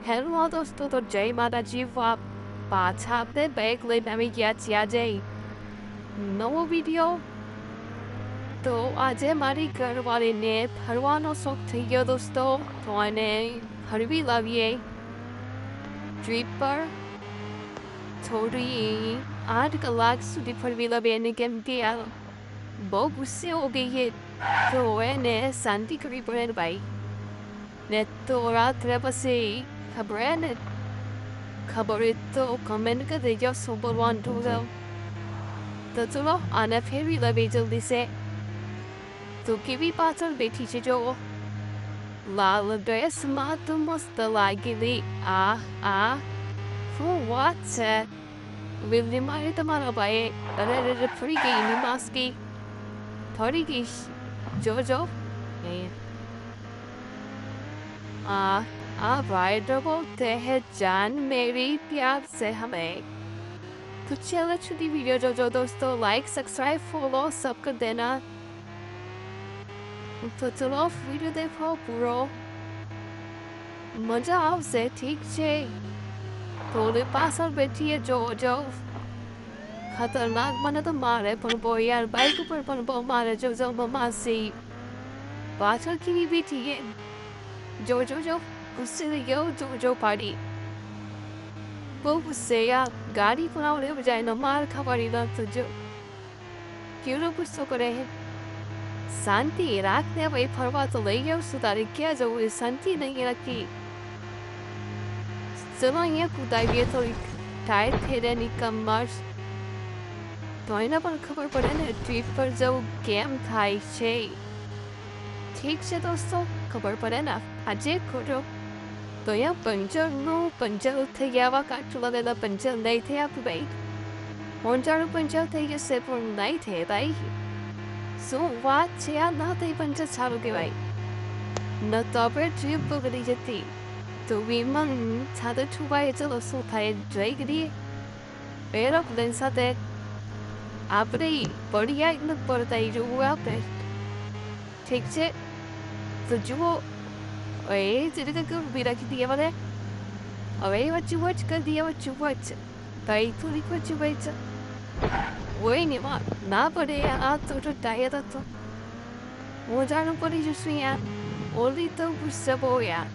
Hello दोस्तों, तो जय माता जी પાછા આપણે બેગ લઈને આવી ગયા છીએ આજે નવો વિડીયો. તો આજે મારી ઘરવાળીને ફરવાનો શોખ થઈ ગયો દોસ્તો, તો એને ફરવી લાવીએ ટ્રીપ પર. થોડી 8 કલાક સુધી ફરવી લાવીએ એને, કેમ કે આ બહુ ગુસ્સે હો ગઈ છે, તો એને શાંતિ કરવી પડે ને ભાઈ. ને તો રાત્રે પછી ખબર તો કમેન્ટ કરી દેજો શું બોલવાનું હતું. તો ચલો આને ફેરવી લાવીએ જલ્દી છે. તો કેવી પાછળ બેઠી છે જો, લાલ ડ્રેસમાં તો મસ્ત લાગેલી. શું વાત છે, વિલ્લી મારી તમારા ભાઈ. અરે ફરી ગઈ એની માસ્કી, ફરી ગઈ. જો भाई तो बोलते हैं जान मेरी प्यार से हमें. तो चलो छोटी वीडियो जो दोस्तों, लाइक सब्सक्राइब फॉलो सब कर देना. तो चलो वीडियो देखो पूरो, मजा आवશે. ठीक છે, થોડી પાછળ બેઠીએ જો ખતરનાક મને તો મારે પણ બહુ યાર, બાઇક ઉપર પણ બહુ મારે. જો માસી પાછળ કેવી બેઠી છે, જો ગુસ્સે થઈ ગયો. જો પાડી બહુ ગુસ્સે યાર, ગાડી પણ આવડે બજાયનો માર ખાવાની નથી. જો કેવડો ગુસ્સો કરે છે. શાંતિ રાખને ભાઈ, ફરવા તો લઈ ગયો છું, તારે ક્યાં જવું એ શાંતિ નહીં રાખી. ચલો અહીંયા કૂદાવીએ, થોડી ટાઈટ થઈ રહે ની કમર, તો એને પણ ખબર પડે ને ટ્રીપ પર જવું કેમ થાય છે. ઠીક છે દોસ્તો, ખબર પડે ને આજે ખોટો. તો અહીંયા પંચર થઈ ગયા, કાચું લાગેલા પંચર નહીં થયા ભાઈ. હોંચાળું પંચર થઈ જશે પણ નહીં થાય ભાઈ. શું વાત છે, આ ના થઈ પંચર સારું કહેવાય. ન તો આપણે ટ્રીપ બગડી જતી. તો વિમાન સાથે છુપાય, ચલો શું થાય જોઈ કરીએ. એરોપ્લેન સાથે આપણે પડ્યા જ નથી પડતા, એ જોવું આપણે. ઠીક છે, તો જુઓ ઊભી રાખી દઈએ મને. હવે વચ્ચે કરી દઈએ, વચ્ચે ભાઈ થોડીક વચ્ચે છે. હોય ને માં ના પડે યાર, આ તો ટાયર હતો. હું જાણું પડી જશું યાર. ઓલી તો ગુસ્સે બહુ યાર.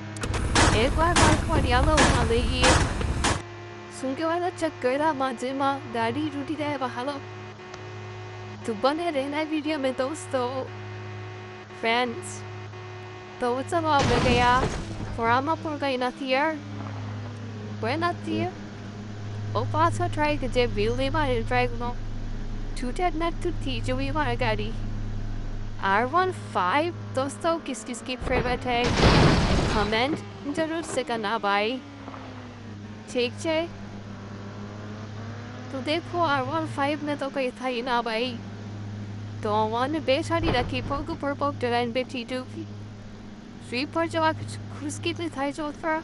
એકવાર રાખવાની આલોમાં લઈએ. શું કહેવાય, ચક્કરામાં જેમાં ગાડી રૂટી જાય હાલો. તો બને રહેના વિડીયો મેં દોસ્તો ફ્રેન્ડ્સ. તો ચલો આપણે ગયા ફોરામાં પણ ગઈ નથી યાર, કોઈ નથી. પાછો ટ્રાય કે જે વિલ્લી મારી ડ્રાઈવનો છૂટે જ નથી તૂટતી જોવી મારી ગાડી. R15 दोस्तों, किसकी फेवरेट है कमेंट जरूर से करना भाई. ठीक है, तो देखो R15 ने तो कहीं था ही ना भाई. तो मैंने बेचारी रखी पग पर पग डराइन बैठी डूबी. ट्रीप पर जो खुश कितनी था जो पर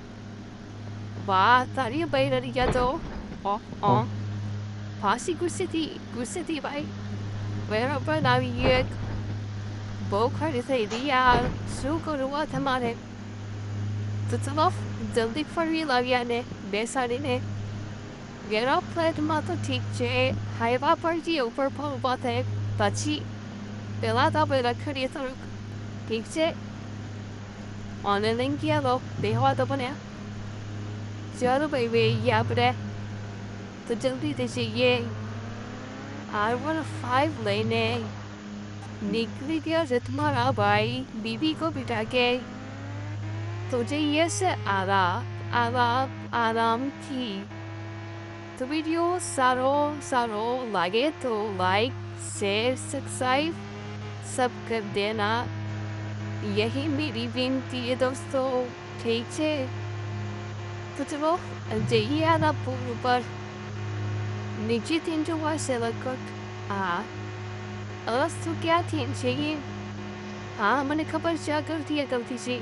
वाह तारी भाई रही या तो फांसी गुस्से थी भाई. वेरा पर नावी ये બહુ ખરી થઈ રહી યાર, શું કરવું તમારે. તો ચલો જલ્દી ફરવી લાવ્યા ને બેસાડીને. એરોપ્લેનમાં તો ઠીક છે, હાઈવા પર જઈએ ઉપર પર ઊભા થાય પછી પહેલાં તો આપણે રખડીએ થોડુંક. ઠીક છે, અને લઈને ગયા લો બેહવા તો બન્યા. ચાલો ભાઈ વેઈએ આપણે, તો જલ્દીથી જઈએ. R15 લઈને निकली गया है तुम्हारा भाई बीबी को बिठा के. तुझे ये से आराम थी. तो वीडियो सारो लगे तो लाइक शेयर सब्सक्राइब सब कर देना, यही मेरी विनती है दोस्तों. ठीक है, तो चलो जाइए आना पुल पर. नीचे 3 जो से लगकर रस्तो क्या थी चाहिए. हाँ મને ખબર છે આ ગલતી છે,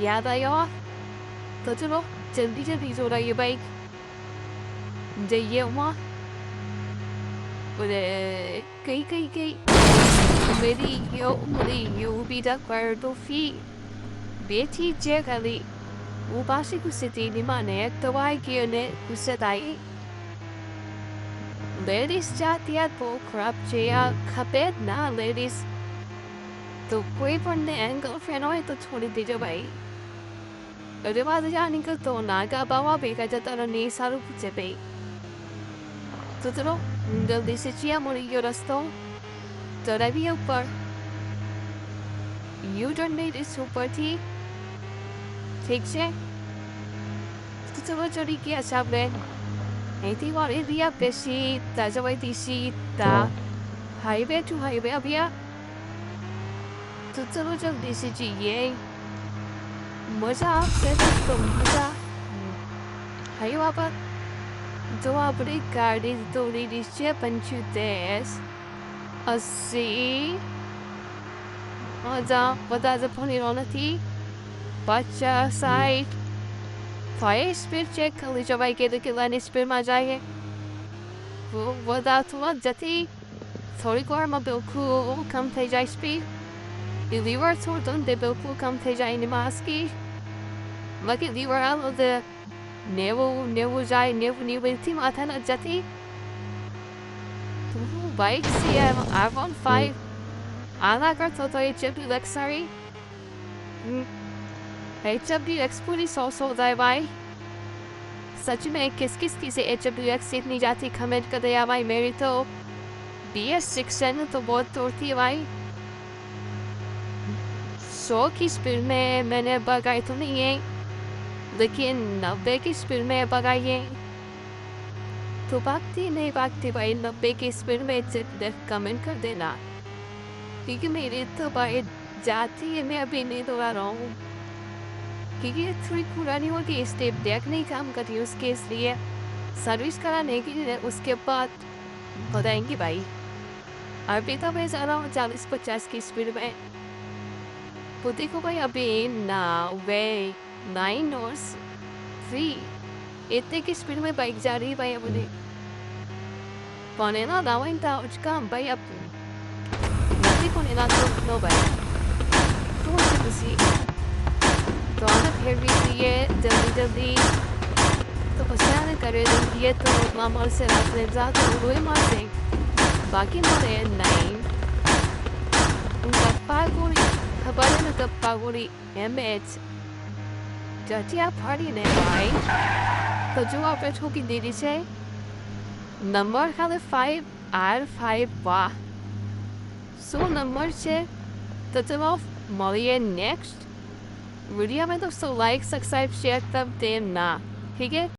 યાદ આવ્યો. તો ચલો જલ્દી જોડાઈએ બાઈક, જઈએ વहाँ. કઈ मेरी यूपी तक पर तो फी बेटी जे खाली Ubasi ko city ni Manek, tawai giyone kusatai. Ladies jatiat po crap jaya kaped na ladies. To boyfriend and girlfriend oy to chori dijo bhai. Ore baad jaani ka to naga bawa beka jata ni saru puche bhai. तो चलो जल्दी से chia मोड़ी यो रास्तों जरा भी ऊपर U turn made इस ऊपर थी ठीक से तो चलो चली किया साबले ऐती वाले दिया पेशी ताजा वाई तीसी ता हाईवे टू हाईवे अभिया तो चलो जल्दी से जिए मजा आपसे तो मजा हाई वापस Dobre guarded dori di Japanchu des. Assim. Oda, vada da ponirona-ti. Bacha side. Fire spear check, ali já vai querer que lá nesse spear mais aí. Vou dar tua jati. Thori gor ma bilku kam te jai speed. Iliwar tordon de bilku kam te jai ni maski. Lucky liwar alo de never jai never ni team athana jati. Tu bike CM Avon 5. Ala kar toto HW Lexari. HWX पूरी 100 दाए भाई सच में किस से HWX से इतनी जाती comment कर दिया भाई मेरी तो BS6 तो बहुत तोड़ती है भाई 100 की स्पीड में मैंने बगाई तो नहीं है लेकिन 90 की स्पीड में बगाई है तो भागती नहीं भागती भाई 90 की स्पीड में कमेंट कर देना क्योंकि मेरी तो भाई जाती है मैं अभी नहीं दौड़ा रहा हूँ क्योंकि थोड़ी पुरानी होगी स्टेप डेक नहीं काम करती उसके इसलिए सर्विस कराने के लिए उसके बाद बताएंगे भाई अभी तो मैं जा रहा हूँ 40-50 की स्पीड में पुती को भाई अभी ना वे 9 और 3 इतने की स्पीड में बाइक जा रही है भाई अपने पौने ना दावाइन था उसका भाई अब नदी को ना तो नो भाई तो उसी तो आना फिर भी ये जल्दी तो पसंद करे ये तो मामा से रात ले जा तो वो मारते बाकी मारे नहीं उनका पागोरी खबर है तो पागोरी एमएच जटिया पार्टी ने भाई तो जो आप बैठो की दीदी से नंबर खाली 5R5 वाह सो नंबर से तो चलो मॉलिए नेक्स्ट वीडियो में दोस्तों लाइक सब्सक्राइब शेयर तब देना ठीक है